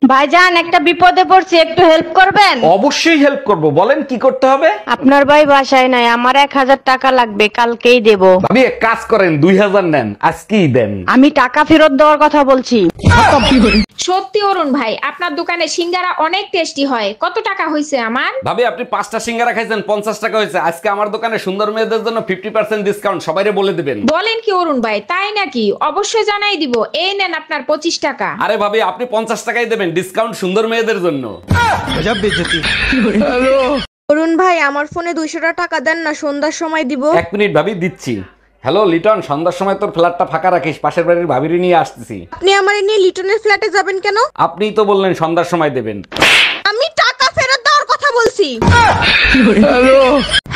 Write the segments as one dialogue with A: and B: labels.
A: ভাইজান একটা বিপদে পড়ছি, একটু হেল্প করবেন?
B: অবশ্যই হেল্প করব, বলেন কি করতে হবে।
A: আপনার ভাই বাসায় নাই, আমার 1000 টাকা লাগবে, কালকেই দেব।
B: ভাবি এক কাজ করেন, 2000 নেন, আজকেই দেন।
A: আমি টাকা ফেরত দেওয়ার কথা বলছি।
C: সত্যি অরুণ ভাই, আপনার দোকানে সিঙ্গারা অনেক টেস্টি হয়। কত টাকা হয়েছে আমার?
B: ভাবি আপনি 5টা সিঙ্গারা খাইছেন, 50 টাকা হয়েছে। আজকে আমার দোকানে সুন্দর মেয়েদের জন্য 50% ডিসকাউন্ট, সবাইরে বলে দিবেন।
C: বলেন কি অরুণ ভাই, তাই নাকি? অবশ্যই জানাই দিব। এই নেন আপনার 25 টাকা।
B: আরে ভাবি আপনি 50 টাকাই দেবেন, ডিসকাউন্ট সুন্দর মেয়েদের জন্য।
A: অরুণ ভাই, আমার ফোনে 200 টাকা দেন না, সন্ধ্যার সময় দিব।
B: 1 মিনিট ভাবি, দিচ্ছি। হ্যালো লিটন, সন্ধ্যার সময় তোর ফ্ল্যাটটা ফাঁকা রাখিস, পাশের বাড়ির ভাবিরি নিয়ে আসতেছি।
A: আপনি আমারে নিয়ে লিটনের ফ্ল্যাটে যাবেন কেন?
B: আপনিই তো বললেন সন্ধ্যার সময় দেবেন।
A: আমি টাকা ফেরত দেওয়ার কথা বলছি।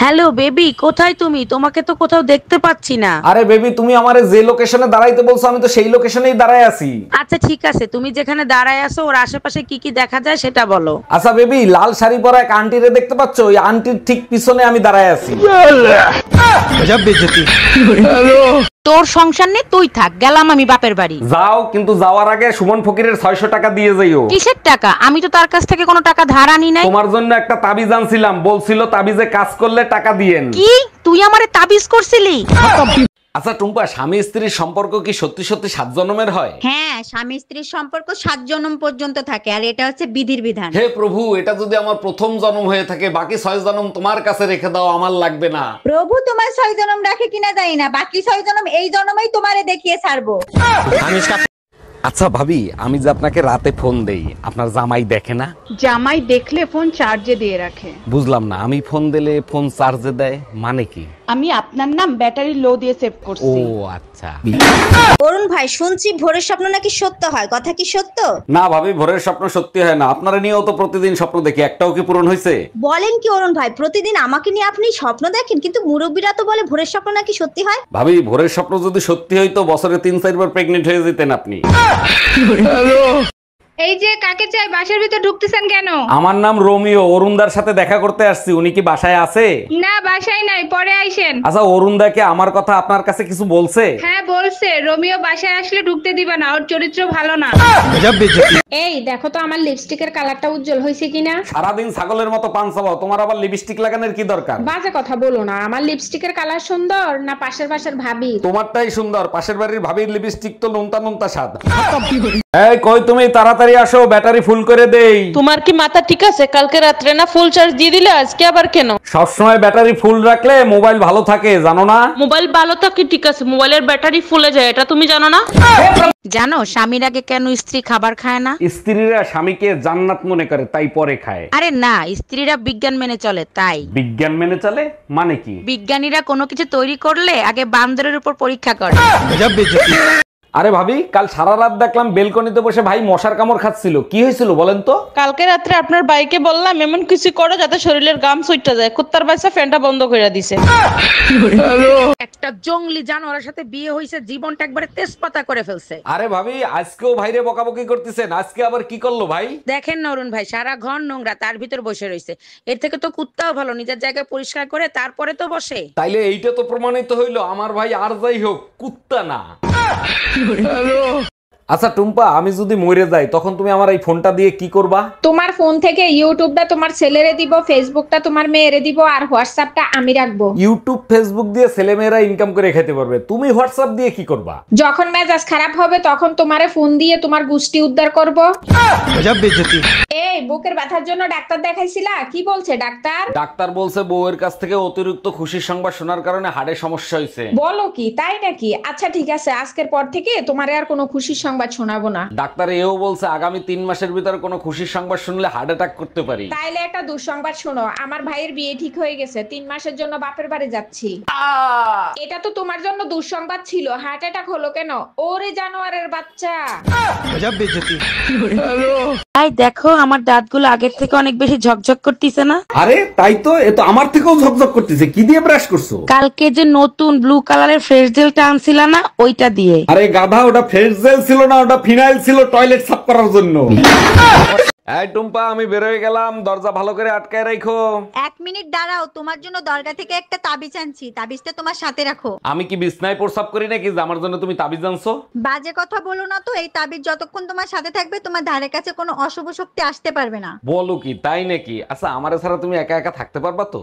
A: হ্যালো বেবি, কোথায় তুমি? তোমাকে তো কোথাও দেখতে পাচ্ছি না।
B: আরে বেবি, তুমি আমারে যে লোকেশনে দাঁড়াইতে বলছো আমি তো সেই লোকেশনেই দাঁড়ায় আছি।
A: আচ্ছা ঠিক আছে, তুমি যেখানে দাঁড়ায় আছো ওর আশেপাশে কি কি দেখা যায় সেটা বলো।
B: আচ্ছা বেবি, লাল শাড়ি পরা এক আন্টিরে দেখতে পাচ্ছ? ওই আন্টির ঠিক পিছনে আমি দাঁড়ায় আছি।
A: তোর সংসার নেই, তুই থাক, গেলাম আমি বাপের বাড়ি।
B: যাও, কিন্তু যাওয়ার আগে সুমন ফকিরের 600 টাকা দিয়ে যাইও।
A: কিসের টাকা? আমি তো তার কাছ থেকে কোনো টাকা ধার আনি নাই।
B: তোমার জন্য একটা তাবিজ আনছিলাম, বলছিল তাবিজে কাজ করলে টাকা দিয়েন।
A: কি তুই আমারে তাবিজ করছিলি?
B: আচ্ছা টুম্পা, স্বামী স্ত্রীর সম্পর্ক কি সত্যি সত্যি 7 জন্মের হয়?
D: হ্যাঁ, স্বামী স্ত্রীর সম্পর্ক 7 জন্ম পর্যন্ত থাকে, আর এটা হচ্ছে বিধির বিধান।
B: হে প্রভু, এটা যদি আমার প্রথম জন্ম হয়ে থাকে, বাকি 6 জন্ম তোমার কাছে রেখে দাও, আমার লাগবে না।
D: প্রভু তোমার 6 জন্ম রাখে কিনা জানি না, বাকি 6 জন্ম এই জন্মই তোমারে দেখিয়ে ছাড়বো।
B: আচ্ছা ভাবি, আমি যে আপনাকে রাতে ফোন দেই, আপনার জামাই দেখে না?
E: জামাই দেখলে ফোন চার্জে দিয়ে রাখে।
B: বুঝলাম না, আমি ফোন দিলে ফোন চার্জে দেয় মানে কি?
E: আমি আপনার নাম ব্যাটারি লো দিয়ে সেভ
B: ও
E: করছি।
B: আচ্ছা।
D: অরুণ ভাই, শুনছি ভোরের স্বপ্ন নাকি সত্য হয়, কথা কি সত্য?
B: না ভাবি, ভোরের স্বপ্ন সত্যি হয় না। আপনারা নিয়েও তো প্রতিদিন স্বপ্ন দেখি, একটাও কি পূরণ হয়েছে?
D: বলেন কি অরুণ ভাই, প্রতিদিন আমাকে নিয়ে আপনি স্বপ্ন দেখেন, কিন্তু মুরব্বীরা তো বলে ভোরের স্বপ্ন নাকি সত্যি হয়।
B: ভাবি ভোরের স্বপ্ন যদি সত্যি হইতো, বছরে 3-4 বার প্রেগনেন্ট হয়ে যেতেন আপনি।
C: এই যে কাকে চাই, বাসার ভিতর ঢুকতেছেন কেন?
B: আমার নাম রোমিও, অরুণদার সাথে দেখা করতে আসছি। উনি কি বাসায় আছে?
C: না, বাসায় নাই, পরে আইসেন।
B: আচ্ছা, অরুণদাকে আমার কথা আপনার কাছে কিছু বলছে?
C: হ্যাঁ বলছে, রোমিও বাসায় আসলে ঢুকতে দিবে না, ওর চরিত্র ভালো না। এই দেখো তো আমার লিপস্টিকের কালারটা উজ্জ্বল হয়েছে কিনা।
B: সারাদিন ছাগলের মতো পান চাবাও, তোমার আবার লিপস্টিক লাগানোর কি দরকার?
C: বাজে কথা বলো না, আমার লিপস্টিকের কালার সুন্দর না পাশের বাসার ভাবি?
B: তোমারটাই সুন্দর, পাশের বাড়ির ভাবির লিপস্টিক তো নুনতা নুনতা স্বাদ। এই কই তুমি, তাড়াতাড়ি আসো, ব্যাটারি ফুল করে দেই।
F: তোমার কি মাথা ঠিক আছে? কালকে রাত্রে না ফুল চার্জ দিয়ে দিলে, আজকে আবার কেন?
B: সবসময় ব্যাটারি ফুল রাখলে মোবাইল ভালো থাকে, জানো না?
F: মোবাইল ভালো থাকে ঠিক আছে, মোবাইলের ব্যাটারি ফুলে যায়, এটা তুমি জানো না?
A: জানো স্বামীর আগে কেন স্ত্রী খাবার খায় না?
B: স্ত্রীরা স্বামীকে জান্নাত মনে করে, তাই পরে খায়।
A: আরে না, স্ত্রীরা বিজ্ঞান মেনে চলে তাই।
B: বিজ্ঞান মেনে চলে মানে কি?
A: বিজ্ঞানীরা কোনো কিছু তৈরি করলে আগে বান্দরের উপর পরীক্ষা করে।
B: আরে ভাবি, কাল সারা রাত দেখলাম বেলকনিতে বসে ভাই মশার কামড় খাচ্ছিল, কি হয়েছিল বলেন তো?
F: কালকে রাত্রে আপনার বাইকে বললাম এমন কিছু করো যাতে শরীরের গাম সুইটা যায়, কুত্তার বাচ্চা ফ্যানটা বন্ধ করে দিছে।
A: একটা জঙ্গলি জানোয়ারের সাথে বিয়ে হয়েছে, জীবনটা একবারে তেজপাতা করে ফেলছে।
B: আরে ভাবি, আজকেও ভাইরে বকাবকি করতেছেন, আজকে আবার কি করলো ভাই?
A: দেখেন না অরুণ ভাই, সারা ঘর নোংরা, তার ভিতর বসে রয়েছে। এর থেকে তো কুত্তাও ভালো, নিজের জায়গায় পরিষ্কার করে তারপরে তো বসে।
B: তাইলে এইটা তো প্রমাণিত হইলো আমার ভাই আর যাই হোক কুত্তা না। আচ্ছা টুম্পা, আমি যদি মরে যাই তখন তুমি আমার এই ফোনটা দিয়ে কি করবা?
C: তোমার ফোন থেকে ইউটিউবটা তোমার ছেলেরে দিব, ফেসবুকটা তোমার মেয়েরে দিব, আর হোয়াটসঅ্যাপটা আমি রাখবো।
B: ইউটিউব ফেসবুক দিয়ে ছেলেমেয়েরা ইনকাম করে খেতে পারবে, তুমি হোয়াটসঅ্যাপ দিয়ে কি করবা?
C: যখন মেজাজ খারাপ হবে তখন তোমারে ফোন দিয়ে তোমার গুষ্টি উদ্ধার করব। এই বুকের ব্যথার জন্য ডাক্তার দেখাইছিলা? কি বলছে ডাক্তার?
B: ডাক্তার বলছে বউয়ের কাছ থেকে অতিরিক্ত খুশির সংবাদ শোনার কারণে হাড়ে সমস্যা হয়েছে।
C: বলো কি, তাই নাকি? আচ্ছা ঠিক আছে, আজকের পর থেকে তোমারে আর কোনো খুশির সংবাদ শোনাবো না।
B: ডাক্তার এও বলছে আগামী 3 মাসের ভিতর কোনো খুশির সংবাদ শুনলে হার্ট অ্যাটাক করতে পারি।
C: তাইলে একটা দুঃসংবাদ শোনো, আমার ভাইয়ের বিয়ে ঠিক হয়ে গেছে, 3 মাসের জন্য বাপের বাড়ি যাচ্ছি। এটা তো তোমার জন্য দুঃসংবাদ ছিল, হার্ট অ্যাটাক হলো কেন? ওরে জানোয়ারের বাচ্চা।
A: তাই দেখো, আমার দাঁতগুলো আগের থেকে অনেক বেশি ঝকঝক করতেছে না?
B: আরে তাই তো, এ তো আমার থেকেও ঝকঝক করতেছে। কি দিয়ে ব্রাশ করছো?
A: কালকে যে নতুন ব্লু কালারের ফ্রেশ জেলটা আনছিলা না, ওইটা দিয়ে।
B: আরে গাধা, ওটা ফ্রেশ জেল ছিল না, ওটা ফিনাইল ছিল টয়লেট সাফ করার জন্য। এই টুম্পা, আমি বেরোয় গেলাম, দরজা ভালো করে আটকায় রাখো।
D: 1 মিনিট দাঁড়াও, তোমার জন্য দরগা থেকে একটা তাবিজ আনছি, তাবিজটা তোমার সাথে রাখো।
B: আমি কি বিছনায় প্রসাব করি নাকি যে আমার জন্য তুমি তাবিজ আনছো?
D: বাজে কথা বলো না তো, এই তাবিজ যতক্ষণ তোমার সাথে থাকবে তোমার ধারে কাছে কোনো অশুভ শক্তি আসতে পারবে না।
B: বলো কি, তাই নাকি? আচ্ছা, আমারে ছাড়া তুমি একা একা থাকতে পারবা তো?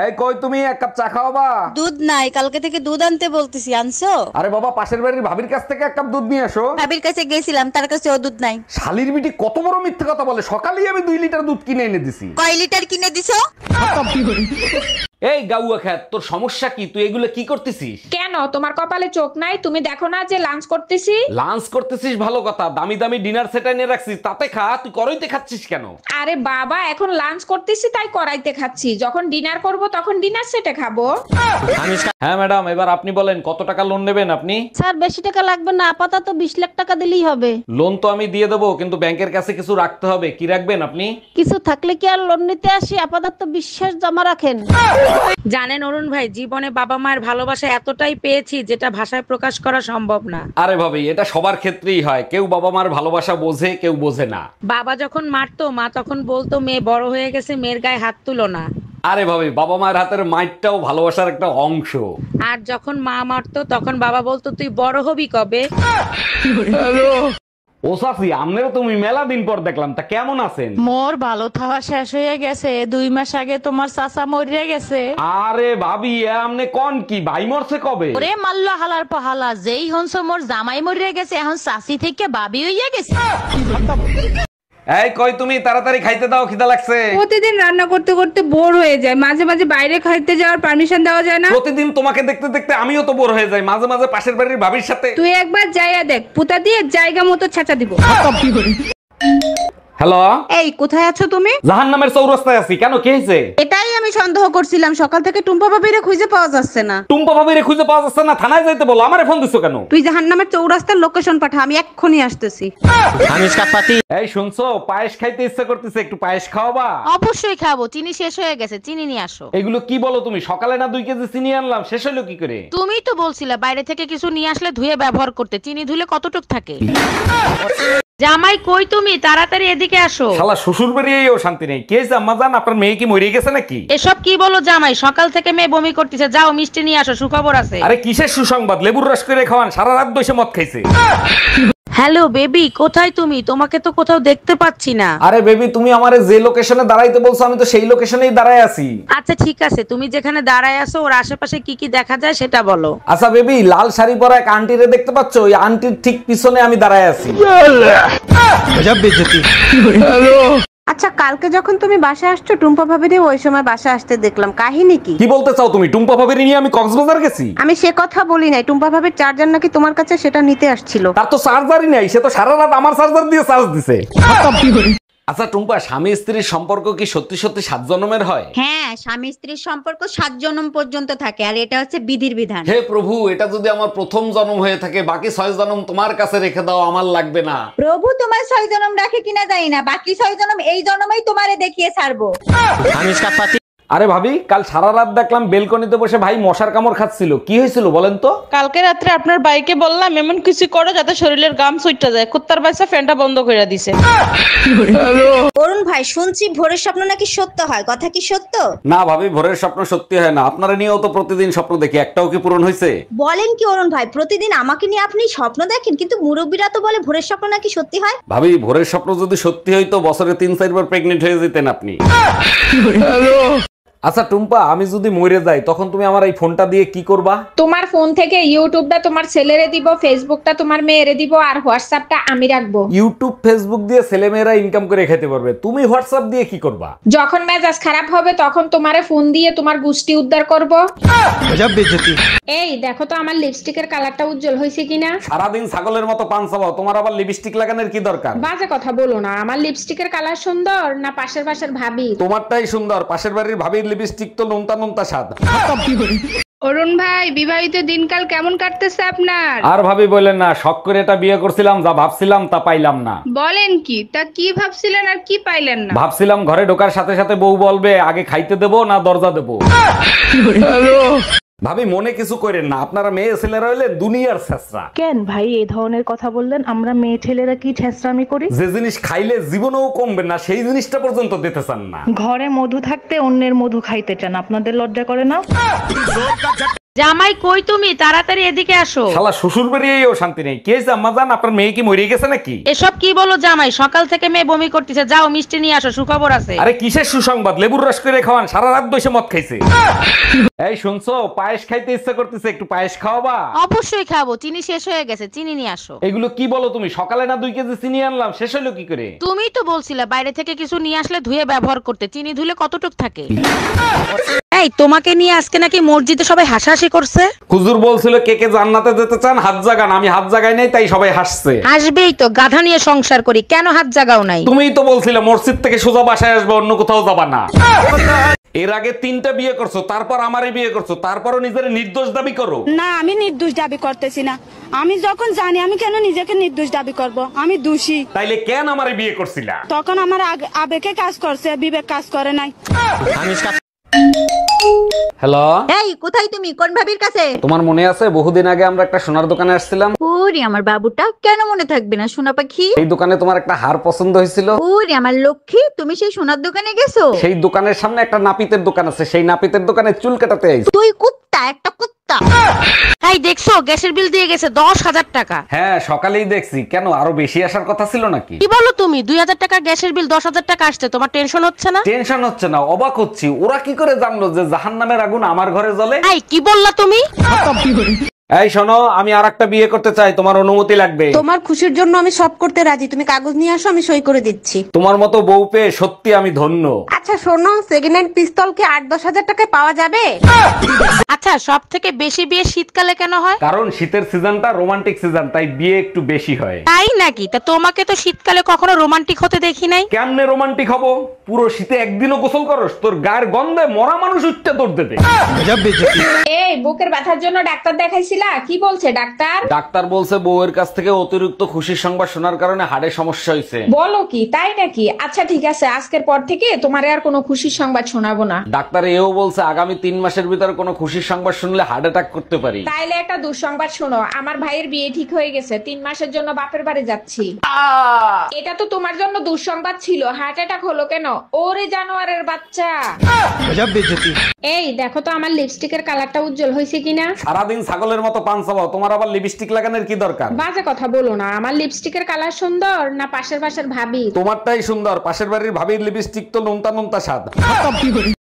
B: এই কই তুমি, এক কাপ চা খাওয়াবা?
G: দুধ নাই, কালকে থেকে দুধ আনতে বলতেছি, আনছো?
B: আরে বাবা, পাশের বাড়ির ভাবির কাছ থেকে এক কাপ দুধ নিয়ে আসো।
G: ভাবির কাছে গেছিলাম, তার কাছে ও দুধ নাই।
B: শালির বিটি কত বড় মিথ্যে কথা বলে, সকালেই আমি 2 লিটার দুধ কিনে এনে দিছি।
G: কয় লিটার কিনে দিছো?
B: এই গাউয়া খ্যাত, তোর সমস্যা কি? তুই এগুলো কি করতেছিস?
C: কেন, তোমার কপালে চোখ নাই? তুমি দেখো না যে লাঞ্চ করতেছি?
B: লাঞ্চ করতেছিস ভালো কথা, দামি দামি ডিনার সেট এনে রাখছিস, তাতে খা। তুই করইতে খাচ্ছিস কেন?
C: আরে বাবা, এখন লাঞ্চ করতেছি তাই কড়াইতে খাচ্ছি, যখন ডিনার করব তখন ডিনার সেটে খাবো।
B: হ্যাঁ ম্যাডাম, এবার আপনি বলেন কত টাকা লোন নেবেন আপনি?
H: স্যার বেশি টাকা লাগবে না, আপাতত 20 লাখ টাকা দিলেই হবে।
B: লোন তো আমি দিয়ে দেবো, কিন্তু ব্যাংকের কাছে কিছু রাখতে হবে। কি রাখবেন আপনি?
H: কিছু থাকলে কি আর লোন নিতে আসি, আপাতত বিশ্বাস জমা রাখেন।
A: জানেন অরুণ ভাই, জীবনে বাবা মায়ের ভালোবাসা এতটাই পেয়েছি যেটা ভাষায় প্রকাশ করা সম্ভব না।
B: আরে ভাবি, এটা সবার ক্ষেত্রেই হয়, কেউ বাবা মার ভালোবাসা বোঝে, কেউ বোঝে না।
A: বাবা যখন মারতো মা তখন বলতো মেয়ে বড় হয়ে গেছে, মেয়ের গায়ে হাত তুলো না।
B: আরে ভাবি, বাবা মায়ের হাতের মাইরটাও ভালোবাসার একটা অংশ।
A: আর যখন মা মারতো তখন বাবা বলতো তুই বড় হবি কবে।
B: ও সাফি, আমনেরও তুমি মেলা দিন পর দেখলাম, তা কেমন আছেন?
F: মোর ভালো থাওয়া শেষ হয়ে গেছে, 2 মাস আগে তোমার চাচা মরিয়া গেছে।
B: আরে ভাবি, আমনে কোন কি ভাই মরছে কবে?
H: ওরে মাল্ল হালার পহালা, যেই হনস মোর জামাই মরিয়া গেছে, এখন চাচি থেকে বাবি হইয়া গেছে।
B: এই কই তুমি, তাড়াতাড়ি খাইতে দাও, খিদা লাগছে।
I: প্রতিদিন রান্না করতে করতে বোর হয়ে যায়, মাঝে মাঝে বাইরে খাইতে যাওয়ার পারমিশন দেওয়া যায় না?
B: প্রতিদিন তোমাকে দেখতে দেখতে আমিও তো বোর হয়ে যাই, মাঝে মাঝে পাশের বাড়ির ভাবির সাথে।
I: তুই একবার যাইয়া দেখ, পুতা দিয়ে জায়গা মতো ছাঁচা দিব।
B: হ্যালো,
H: এই কোথায় আছো তুমি?
B: জাহান্নামের চৌরাস্তায় আছি। কেন, কি হয়েছে?
H: এটাই আমি সন্দেহ করছিলাম, সকাল থেকে টুম্পা ভাবিরে খুঁজে পাওয়া যাচ্ছে না।
B: টুম্পা ভাবিরে খুঁজে পাওয়া যাচ্ছে না? থানায় যাইতে বলো, আমারে ফোন দিছো কেন?
H: তুই জাহান্নামের চৌরাস্তার লোকেশন পাঠা, আমি এক্ষুনি আসতেছি।
B: এই শুনছো, পায়েস খাইতে ইচ্ছা করতেছে, একটু পায়েস খাওয়াবা?
H: অবশ্যই খাবো, চিনি শেষ হয়ে গেছে, চিনি নিয়ে আসো।
B: এগুলো কি বলো তুমি? সকালে না 2 কেজি চিনি আনলাম, শেষ হলো কি করে?
H: তুমিই তো বলছিলে বাইরে থেকে কিছু নিয়ে আসলে ধুয়ে ব্যবহার করতে, চিনি ধুলে কতটুক থাকে।
A: জামাই কই তুমি, তাড়াতাড়ি এদিকে আসো।
B: শালা শ্বশুর বাড়িয়েও শান্তি নেই। কে জাম্মা জান, আপনার মেয়ে কি মরে গেছে নাকি?
A: এসব কি বলো জামাই, সকাল থেকে মেয়ে বমি করতেছে, যাও মিষ্টি নিয়ে আসো, সুখবর আছে।
B: আরে কিসের সুসংবাদ? লেবুর রস করে খাওয়ান, সারা রাত বসে মদ খাইছে।
A: হ্যালো বেবি, কোথায় তুমি? তোমাকে তো কোথাও দেখতে পাচ্ছি না।
B: আরে বেবি, তুমি আমারে যে লোকেশনে দাঁড়াইতে বলছো আমি তো সেই লোকেশনেই দাঁড়ায় আছি।
A: আচ্ছা ঠিক আছে, তুমি যেখানে দাঁড়ায় আছো ওর আশেপাশে কি কি দেখা যায় সেটা বলো।
B: আচ্ছা বেবি, লাল শাড়ি পরা এক আন্টিরে দেখতে পাচ্ছো? ওই আন্টির ঠিক পিছনে আমি দাঁড়ায় আছি।
H: আচ্ছা, কালকে যখন তুমি বাসা আসছো টুম্পা ভাবিরে ওই সময় বাসা আসতে দেখলাম, কাহিনী কি?
B: কি বলতে চাও তুমি? টুম্পা ভাবির নিয়ে আমি কক্সবাজার গেছি?
H: আমি সে কথা বলি নাই, টুম্পা ভাবির চার্জার নাকি তোমার কাছে, সেটা নিতে আসছিল।
B: তার তো চার্জারই নাই, সে তো সারা রাত আমার চার্জার দিয়ে চার্জ দিছে। আচ্ছা টুম্পা, স্বামী স্ত্রীর সম্পর্ক কি সত্যি সত্যি 7 জন্মের হয়?
D: হ্যাঁ, স্বামী স্ত্রীর সম্পর্ক 7 জন্ম পর্যন্ত থাকে, আর এটা হচ্ছে বিধির বিধান।
B: হে প্রভু, এটা যদি আমার প্রথম জন্ম হয়ে থাকে, বাকি 6 জন্ম তোমার কাছে রেখে দাও, আমার লাগবে না।
D: প্রভু তোমার 6 জন্ম রাখে কিনা জানি না, বাকি 6 জন্ম এই জন্মেই তোমারে দেখিয়ে ছাড়বো।
B: আরে ভাবি, কাল সারা রাত দেখলাম বেলকনিতে বসে ভাই মশার কামড় খাচ্ছিল, কি হয়েছিল বলেন তো?
F: কালকে রাত্রে আপনার বাইকে বললাম এমন কিছু করো যাতে শরীরের গাম সুইটা যায়, কুত্তার বাচ্চা ফ্যানটা বন্ধ করে দিছে।
D: অরুণ ভাই, শুনছি ভোরের স্বপ্ন নাকি সত্য হয়, কথা কি সত্য?
B: না ভাবি, ভোরের স্বপ্ন সত্যি হয় না। আপনারা নিয়েও তো প্রতিদিন স্বপ্ন দেখি, একটাও কি পূরণ হয়েছে?
D: বলেন কি অরুণ ভাই, প্রতিদিন আমাকে নিয়ে আপনি স্বপ্ন দেখেন, কিন্তু মুরব্বীরা তো বলে ভোরের স্বপ্ন নাকি সত্যি হয়।
B: ভাবি, ভোরের স্বপ্ন যদি সত্যি হইতো বছরে 3-4 বার প্রেগনেন্ট হয়ে যেতেন আপনি। আচ্ছা টুম্পা, আমি যদি মরে যাই তখন তুমি আমার এই ফোনটা দিয়ে কি করবা?
C: তোমার ফোন থেকে ইউটিউবটা তোমার ছেলেরে দিব, ফেসবুকটা তোমার মেয়েরে দিব, আর হোয়াটসঅ্যাপটা আমি রাখবো।
B: ইউটিউব ফেসবুক দিয়ে ছেলেমেয়েরা ইনকাম করে খেতে পারবে, তুমি হোয়াটসঅ্যাপ দিয়ে কি করবা?
C: যখন মেজাজ খারাপ হবে তখন তোমারে ফোন দিয়ে তোমার গুষ্টি উদ্ধার করব। এই দেখো তো আমার লিপস্টিকের কালারটা উজ্জ্বল হয়েছে কিনা।
B: সারাদিন ছাগলের মতো পান চাবাও, তোমার আবার লিপস্টিক লাগানোর কি দরকার?
C: বাজে কথা বলো না, আমার লিপস্টিকের কালার সুন্দর না পাশের বাসার ভাবি?
B: তোমারটাই সুন্দর, পাশের বাড়ির ভাবির লিপস্টিক তো নোনতা নোনতা স্বাদ।
I: অরুণ ভাই, বিবাহিত দিনকাল কেমন কাটতেছে আপনার?
B: আর ভাবি বললেন না, শখ করে এটা বিয়ে করছিলাম, যা ভাবছিলাম তা পাইলাম না।
I: বলেন কি, তা কি ভাবছিলেন আর কি পাইলেন না?
B: ভাবছিলাম ঘরে ঢোকার সাথে সাথে বউ বলবে আগে খাইতে দেবো না দরজা দেবো। ভাবি মনে কিছু করেন না, আপনারা মেয়ে ছেলেরা হইলে দুনিয়ার ছেঁচড়া।
E: কেন ভাই এই ধরনের কথা বললেন? আমরা মেয়ে ছেলেরা কি ছেঁচড়ামি করি?
B: যে জিনিস খাইলে জীবনেও কমবে না সেই জিনিসটা পর্যন্ত দিতে চান না।
E: ঘরে মধু থাকতে অন্যের মধু খাইতে চান, আপনাদের লজ্জা করে না?
A: জামাই কই তুমি? তাড়াতাড়ি এদিকে আসো।
B: শালা শ্বশুর বাড়িয়েও শান্তি নেই। কে আম্মা জান, আপনার মেয়ে কি মরে গেছে নাকি?
A: এসব কি বলো জামাই? সকাল থেকে মেয়ে বমি করতেছে, যাও মিষ্টি নিয়ে আসো, সুখবর আছে।
B: আরে কিসের সুসংবাদ? লেবুর রস করে খাওয়ান, সারা রাত বসে মদ খাইছে। এই শুনছো, পায়েস খাইতে ইচ্ছা করতেছে, একটু পায়েস খাওয়াবা?
A: অবশ্যই খাবো, চিনি শেষ হয়ে গেছে, চিনি নিয়ে আসো।
B: এগুলো কি বলো তুমি? সকালে না 2 কেজি চিনি আনলাম, শেষ হলো কি করে?
A: তুমিই তো বলছিলে বাইরে থেকে কিছু নিয়ে আসলে ধুয়ে ব্যবহার করতে, চিনি ধুলে কতটুক থাকে। এই তোমাকে নিয়ে আজকে নাকি মসজিদে সবাই হাসাহাসি করছে।
B: হুজুর বলছিল কে কে জান্নাতে যেতে চান হাত জাগান, আমি হাত জাগাই নাই তাই সবাই হাসছে।
A: আসবেই তো, গাধা নিয়ে সংসার করি, কেন হাত জাগাও নাই?
B: তুমিই তো বলছিলে মসজিদ থেকে সোজা বাসায় আসবে, অন্য কোথাও যাবা না। এর আগে 3টা বিয়ে করছো, তারপর আমারই বিয়ে করছো, তারপরও নিজের নির্দোষ দাবি করো।
J: না, আমি নির্দোষ দাবি করতেছি না। আমি যখন জানি, আমি কেন নিজেকে নির্দোষ দাবি করব? আমি দোষী।
B: তাইলে কেন আমারই বিয়ে করছিলা?
J: তখন আমার আবেগে কাজ করছে, বিবেক কাজ করে নাই।
B: হ্যালো,
D: এই কোথায় তুমি? কোন ভাবির কাছে?
B: তোমার মনে আছে বহুদিন আগে আমরা একটা সোনার দোকানে আসছিলাম?
D: ওরে আমার বাবুটা, কেন মনে থাকবে না সোনা পাখি?
B: এই দোকানে তোমার একটা হার পছন্দ হয়েছিল।
D: ওরে আমার লক্ষ্মী, তুমি সেই সোনার দোকানে গেছো?
B: সেই দোকানের সামনে একটা নাপিতের দোকান আছে, সেই নাপিতের দোকানে চুল কাটাতে আইছি।
D: তুই কুত্তা, একটা কুত্তা।
A: এই দেখছো গ্যাসের বিল দিয়ে গেছে 10,000 টাকা।
B: হ্যাঁ সকালেই দেখছি। কেন আরো বেশি আসার কথা ছিল নাকি?
A: কি বলো তুমি? 2000 টাকা গ্যাসের বিল 10,000 টাকা আসছে, তোমার টেনশন হচ্ছে না?
B: টেনশন হচ্ছে না, অবাক হচ্ছি। ওরা কি করে জানলো যে জাহান্নামের আগুন আমার ঘরে জ্বলে?
A: এই কি বললা তুমি?
B: এই শোনো, আমি আরেকটা বিয়ে করতে চাই, তোমার অনুমতি লাগবে।
H: তোমার খুশির জন্য আমি সব করতে রাজি, তুমি কাগজ নিয়ে আসো, আমি সই করে দিচ্ছি।
B: তোমার মতো বউ পেয়ে সত্যি আমি ধন্য।
H: আচ্ছা শোনো, সেকেন্ড হ্যান্ড পিস্তল কি 8-10 হাজার টাকায় পাওয়া যাবে?
A: আচ্ছা, সব থেকে বেশি বিয়ে শীতকালে কেন হয়?
B: কারণ শীতের সিজনটা রোমান্টিক সিজন, তাই বিয়ে একটু বেশি হয়।
A: তাই নাকি? তা তোমাকে তো শীতকালে কখনো রোমান্টিক হতে দেখি নাই।
B: কেমনে রোমান্টিক হবো? পুরো শীতে একদিনও গোসল করস? তোর গায়ের গন্ধে মরা মানুষ উঠতে তোর দেবে।
C: এই বুকের ব্যথার জন্য ডাক্তার দেখাইছিলা? কি বলছে ডাক্তার?
B: ডাক্তার বলছে বউয়ের কাছ থেকে অতিরিক্ত খুশির সংবাদ শোনার কারণে হাড়ে সমস্যা হয়েছে।
C: বলো কি, তাই নাকি? আচ্ছা ঠিক আছে, আজকের পর থেকে তোমারে আর কোনো খুশির সংবাদ শোনাবো না।
B: ডাক্তার এও বলছে আগামী 3 মাসের ভিতরে কোনো খুশির সংবাদ শুনলে হার্ট অ্যাটাক করতে পারি।
C: তাইলে একটা দুঃসংবাদ শোনো, আমার ভাইয়ের বিয়ে ঠিক হয়ে গেছে, 3 মাসের জন্য বাপের বাড়ি যাচ্ছি। এটা তো তোমার জন্য দুঃসংবাদ ছিল, হার্ট অ্যাটাক হলো কেন? ওরে জানোয়ারের বাচ্চা। এই দেখো তো আমার লিপস্টিকের কালারটা উজ্জ্বল হয়েছে কিনা।
B: সারাদিন ছাগলের মতো পান চাবাও, তোমার আবার লিপস্টিক লাগানোর কি দরকার?
C: বাজে কথা বলো না, আমার লিপস্টিকের কালার সুন্দর না পাশের ভাবি?
B: তোমারটাই সুন্দর, পাশের বাড়ির ভাবির লিপস্টিক তো নোনতা নোনতা স্বাদ।